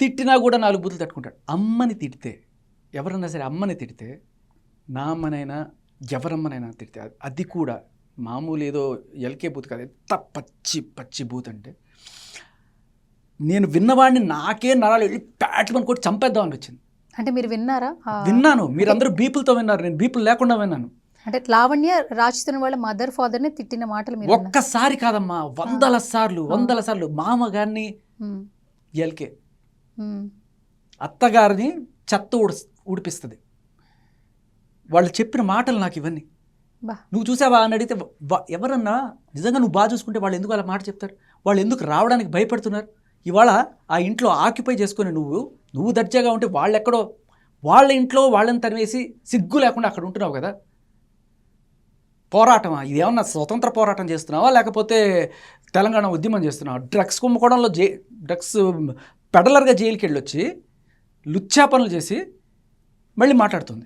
తిట్టినా కూడా 4 బూతులు తట్టుకుంటాడు. అమ్మని తిడితే, ఎవరన్నా సరే అమ్మని తిడితే, నా అమ్మనైనా ఎవరమ్మనైనా తిడితే, అది కూడా మామూలు ఏదో ఎల్కే బూత్ కాదు, ఎంత పచ్చి పచ్చి బూత్ అంటే, నేను విన్నవాడిని నాకే నరాలు వెళ్ళి ప్యాట్లు కొట్టి చంపేద్దాం అనిపించింది. అంటే మీరు విన్నారా? విన్నాను. మీరందరూ బీపులతో విన్నారు, నేను బీపులు లేకుండా విన్నాను. అంటే లావణ్య రాజుతున్న వాళ్ళ మదర్ ఫాదర్ని తిట్టిన మాటలు మీరు ఒక్కసారి కాదమ్మా, వందల సార్లు మామగారిని ఎల్కే, అత్తగారిని చెత్త ఉడిపిస్తుంది. వాళ్ళు చెప్పిన మాటలు నాకు ఇవన్నీ. నువ్వు చూసావా అని అడిగితే, ఎవరన్నా నిజంగా నువ్వు బాగా చూసుకుంటే వాళ్ళు ఎందుకు అలా మాట చెప్తారు? వాళ్ళు ఎందుకు రావడానికి భయపడుతున్నారు? ఇవాళ ఆ ఇంట్లో ఆక్యుపై చేసుకుని నువ్వు దర్జాగా ఉంటే వాళ్ళెక్కడో వాళ్ళ ఇంట్లో వాళ్ళని తరివేసి సిగ్గు లేకుండా అక్కడ ఉంటున్నావు కదా. పోరాటమా ఇది? ఏమన్నా స్వతంత్ర పోరాటం చేస్తున్నావా, లేకపోతే తెలంగాణ ఉద్యమం చేస్తున్నావా? డ్రగ్స్ కుంభకోణంలో డ్రగ్స్ పెడలర్గా జైలుకి వెళ్ళొచ్చి లుచ్చా పనులు చేసి మళ్ళీ మాట్లాడుతుంది.